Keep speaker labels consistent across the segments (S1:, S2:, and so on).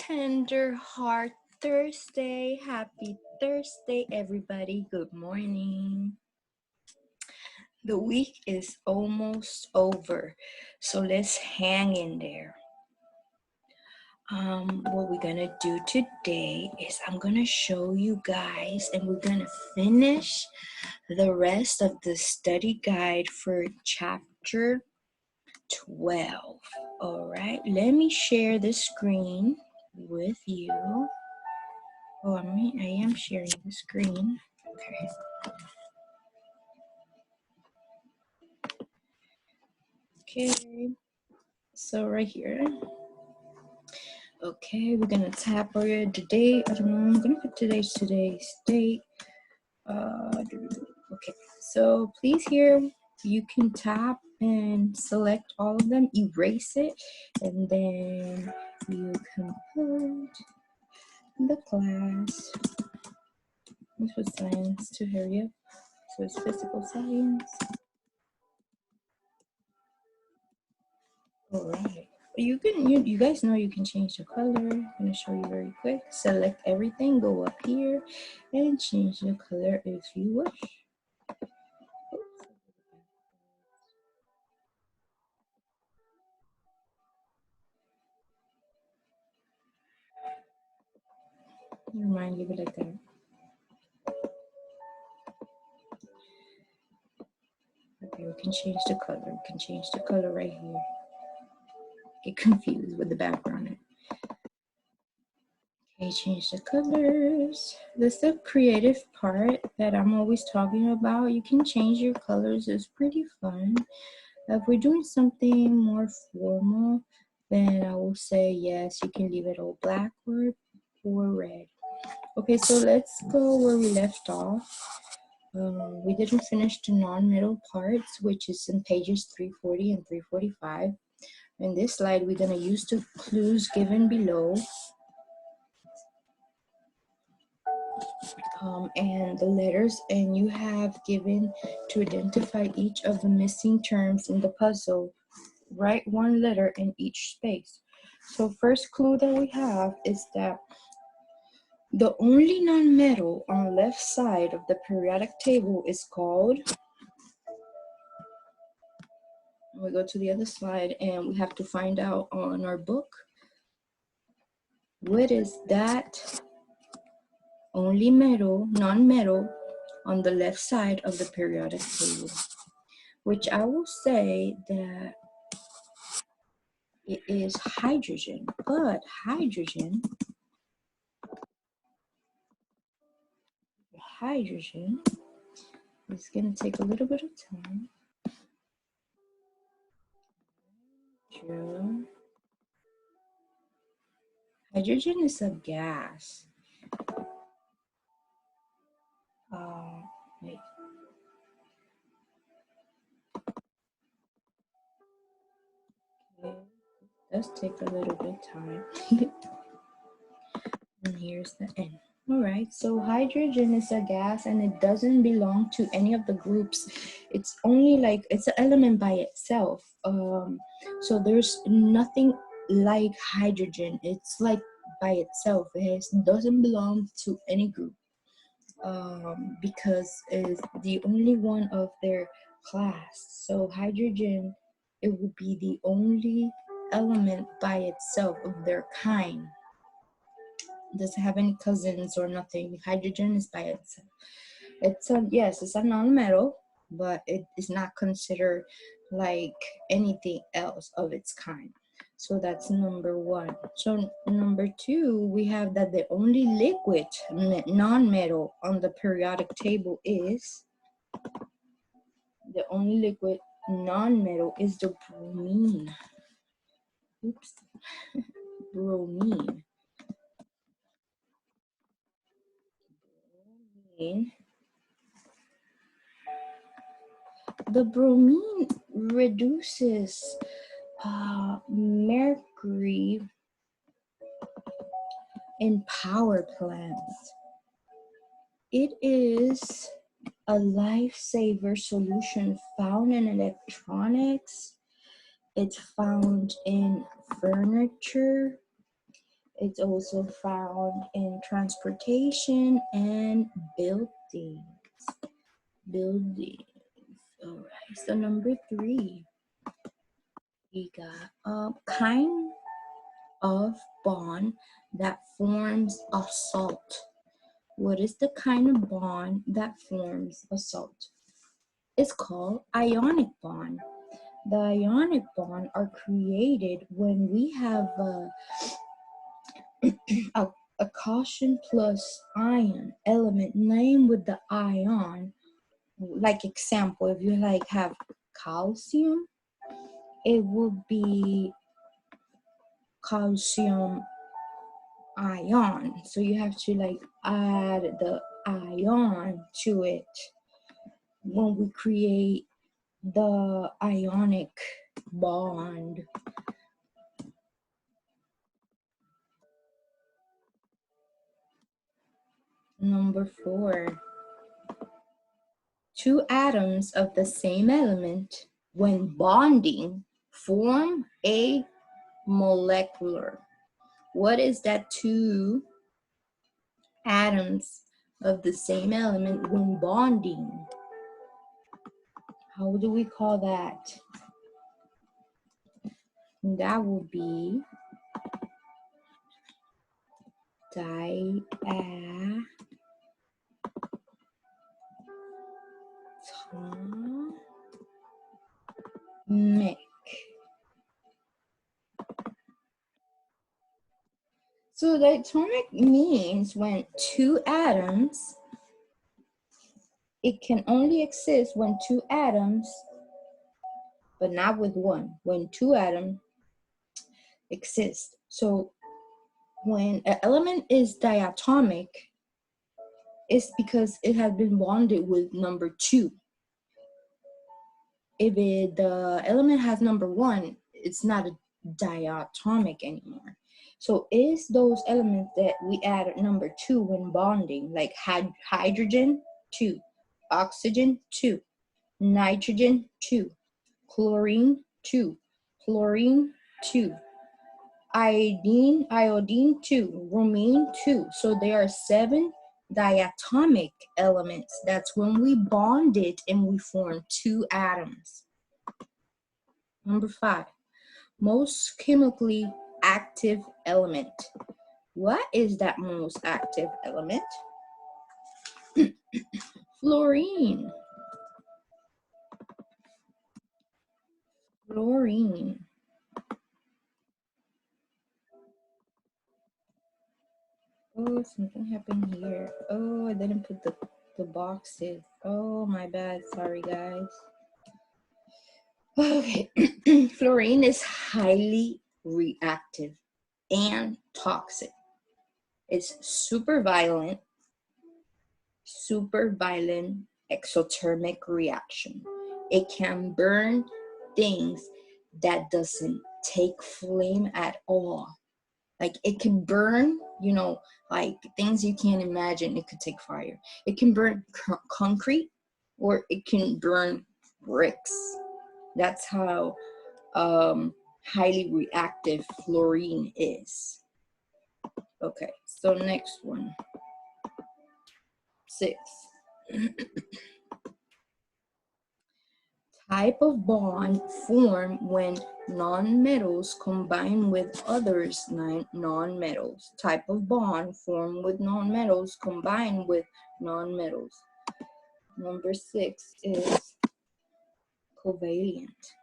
S1: Tender Heart Thursday. Happy Thursday, everybody. Good morning. The week is almost over, so let's hang in there. What we're gonna do today is I'm gonna show you guys, and we're gonna finish the rest of the study guide for chapter 12. All right, let me share the screen with you. Oh, I am sharing the screen. Okay, so right here. Okay, we're gonna tap over the date. I don't know, I'm gonna put today's date. Okay, so please here, you can tap and select all of them, erase it, and then you can put the class. This was science to hurry up. So it's physical science. All right. You guys know you can change the color. I'm gonna show you very quick. Select everything, go up here, and change the color if you wish. Never mind, leave it like that. Okay, we can change the color. We can change the color right here. Get confused with the background. Okay, change the colors. This is the creative part that I'm always talking about. You can change your colors. It's pretty fun. If we're doing something more formal, then I will say yes, you can leave it all black or red. Okay, so let's go where we left off. We didn't finish the non-metal parts, which is in pages 340 and 345. In this slide, we're gonna use the clues given below and the letters, and you have given to identify each of the missing terms in the puzzle. Write one letter in each space. So first clue that we have is that the only non-metal on the left side of the periodic table is called, we go to the other slide and we have to find out on our book, what is that only metal, non-metal on the left side of the periodic table, which I will say that it is hydrogen, but hydrogen is going to take a little bit of time. True. Hydrogen is a gas. Wait. Okay. It does take a little bit of time. And here's the end. All right, so hydrogen is a gas and it doesn't belong to any of the groups. It's only like, it's an element by itself. So there's nothing like hydrogen. It's like by itself. It doesn't belong to any group because it's the only one of their class. So hydrogen, it would be the only element by itself of their kind. Doesn't have any cousins or nothing. Hydrogen is by itself. It's a, yes, it's a non-metal, but it is not considered like anything else of its kind. So that's number one. So number two, we have that the only liquid non-metal on the periodic table is, the only liquid non-metal is the bromine. Oops, bromine. The bromine reduces mercury in power plants. It is a lifesaver solution found in electronics. It's found in furniture. It's also found in transportation and buildings. Buildings. All right. So number 3, we got a kind of bond that forms a salt. What is the kind of bond that forms a salt? It's called ionic bond. The ionic bond are created when we have a caution plus ion element named with the ion. Like example, if you like have calcium, it would be calcium ion. So you have to like add the ion to it when we create the ionic bond. Number 4, 2 atoms of the same element, when bonding, form a molecular. What is that 2 atoms of the same element when bonding? How do we call that? That would be diatomic. So diatomic means when 2 atoms, it can only exist when 2 atoms, but not with 1, when 2 atoms exist. So when an element is diatomic, it's because it has been bonded with number 2. If the element has number 1, it's not a diatomic anymore. So it's those elements that we add at number 2 when bonding, like hydrogen 2, oxygen 2, nitrogen 2, chlorine 2, fluorine 2, iodine 2, bromine 2. So there are 7 diatomic elements. That's when we bond it and we form 2 atoms. Number 5, most chemically active element. What is that most active element? Fluorine. Fluorine. Oh, something happened here. Oh, I didn't put the boxes. Oh, my bad. Sorry, guys. Okay. Fluorine is highly reactive and toxic. It's super violent exothermic reaction. It can burn things that doesn't take flame at all. Like it can burn, like things you can't imagine. It could take fire. It can burn concrete, or it can burn bricks. That's how highly reactive fluorine is. Okay, so next one. 6. Type of bond formed when nonmetals combine with others nonmetals. Type of bond formed with nonmetals combine with nonmetals. Number 6 is covalent.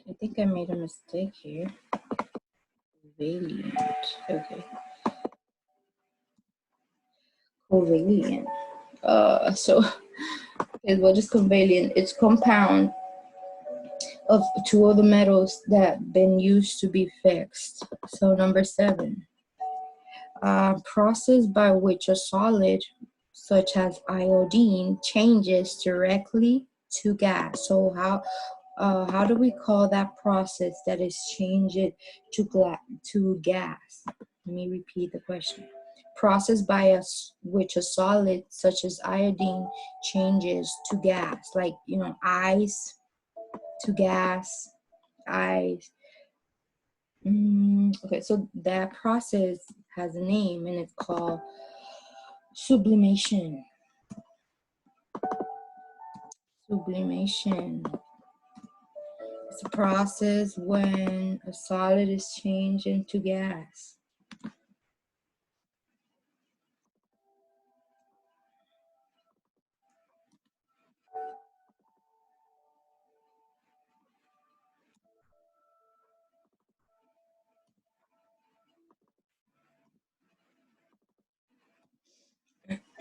S1: I think I made a mistake here. Covalent. Okay. Covalent. So what is covalent? It's compound of two of the metals that been used to be fixed. So number 7, process by which a solid such as iodine changes directly to gas. So how do we call that process that is changing to gas? Let me repeat the question. Process by which a solid such as iodine changes to gas, like ice to gas, ice. Okay, so that process has a name and it's called sublimation. Sublimation. It's a process when a solid is changed into gas.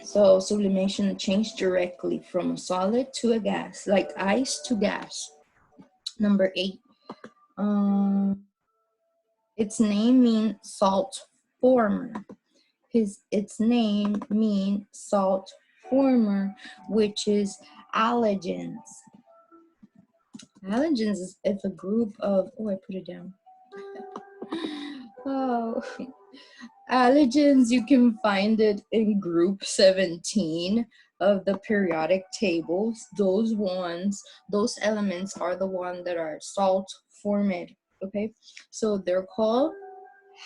S1: So sublimation changed directly from a solid to a gas, like ice to gas. Number 8. Its name means salt former. Its name means salt former, which is halogens. Halogens is a group of, I put it down. Oh, halogens, you can find it in group 17 of the periodic tables. Those elements are the ones that are salt formed, okay? So they're called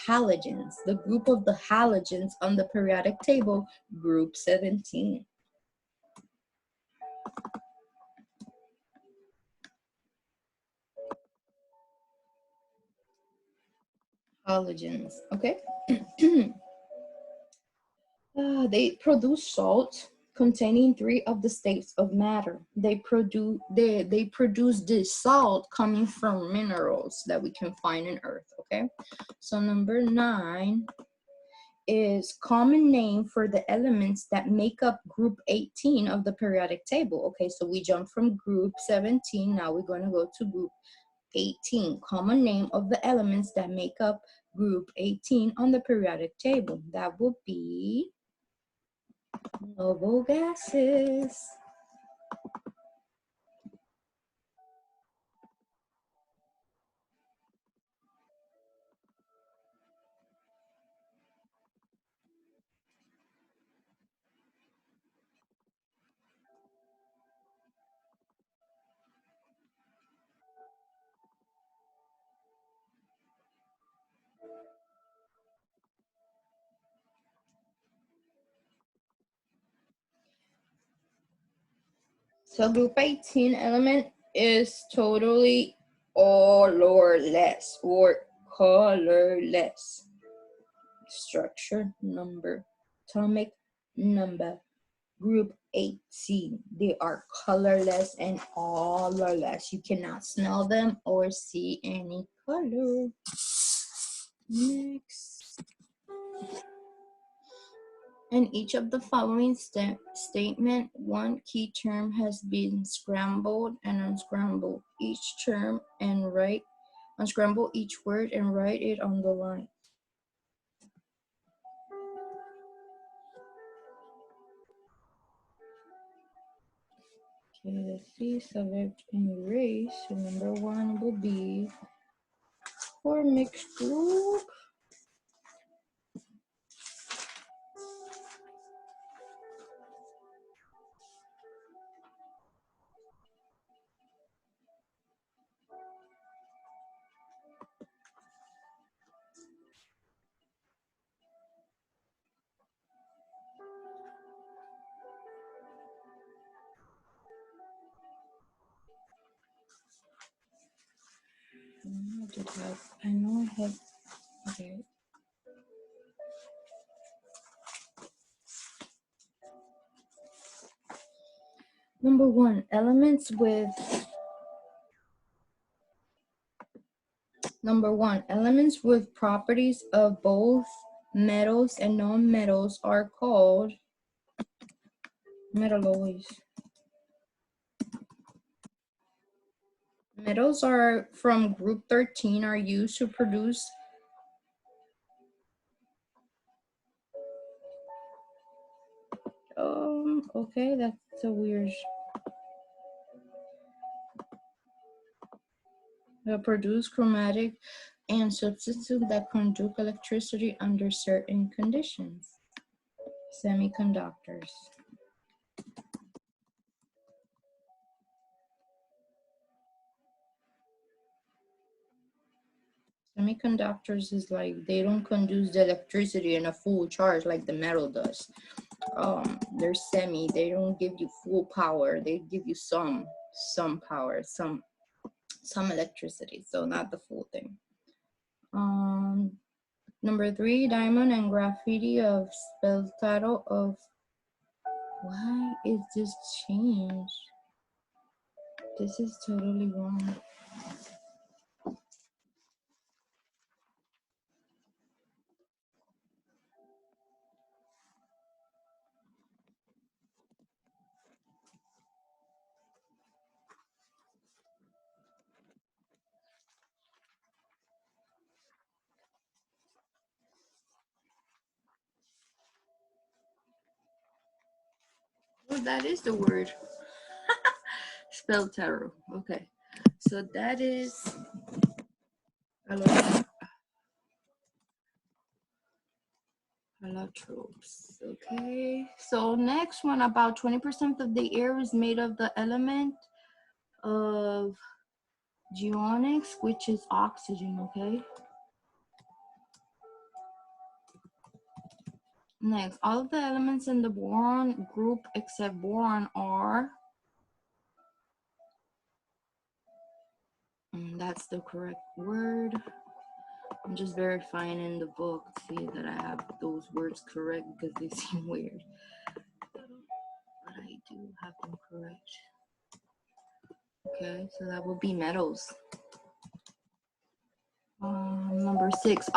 S1: halogens, the group of the halogens on the periodic table, group 17. Halogens, okay? They produce salt containing 3 of the states of matter. They produce this salt coming from minerals that we can find in Earth, okay? So number 9 is common name for the elements that make up group 18 of the periodic table. Okay, so we jump from group 17, now we're going to go to group 18. Common name of the elements that make up group 18 on the periodic table. That would be noble gases. So group 18 element is totally all or less or colorless. Structure number, atomic number, group 18. They are colorless and all or less. You cannot smell them or see any color. Next. In each of the following statement, one key term has been scrambled and unscrambled each term and unscramble each word and write it on the line. Okay, let's see, select and erase. So number 1 will be for mixed group. I know I have, okay. Number 1, elements with properties of both metals and non-metals are called metalloids. Metals are from group 13 are used to produce okay, that's a weird. Produce chromatic and substances that conduct electricity under certain conditions. Semiconductors. Semiconductors is like they don't conduce the electricity in a full charge like the metal does. They're semi. They don't give you full power. They give you some power, some electricity. So not the full thing. Number 3, diamond and graffiti of spell title of. Why is this changed? This is totally wrong. Well, that is the word. Spell tarot. Okay. So that is allotropes. Okay. So next one, about 20% of the air is made of the element of geonics, which is oxygen. Okay. Next, all of the elements in the boron group except boron are. That's the correct word. I'm just verifying in the book to see that I have those words correct because they seem weird. But I do have them correct. Okay, so that would be metals. Number 6,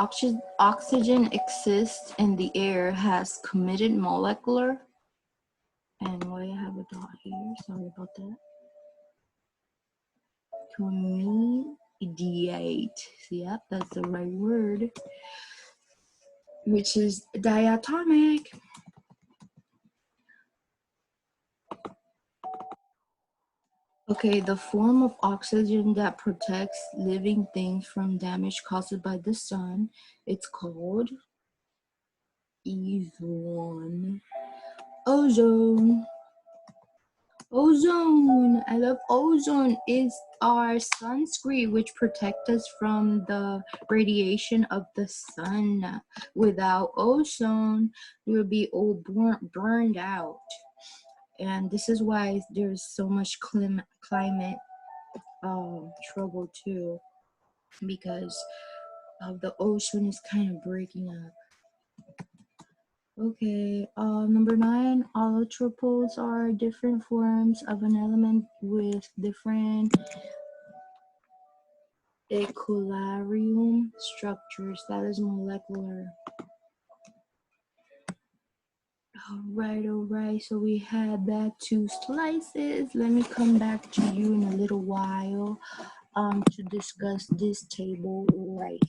S1: oxygen exists in the air, has committed molecular. And why I have a dot here, sorry about that. Comediate. Yep, that's the right word. Which is diatomic. Okay, the form of oxygen that protects living things from damage caused by the sun, it's called ozone. Ozone. Ozone. I love ozone. Is our sunscreen which protects us from the radiation of the sun. Without ozone, we would be all burned out. And this is why there's so much climate trouble too, because of the ocean is kind of breaking up. Okay, number 9, allotropes are different forms of an element with different equilibrium structures, that is molecular. All right, so we had that 2 slices. Let me come back to you in a little while to discuss this table right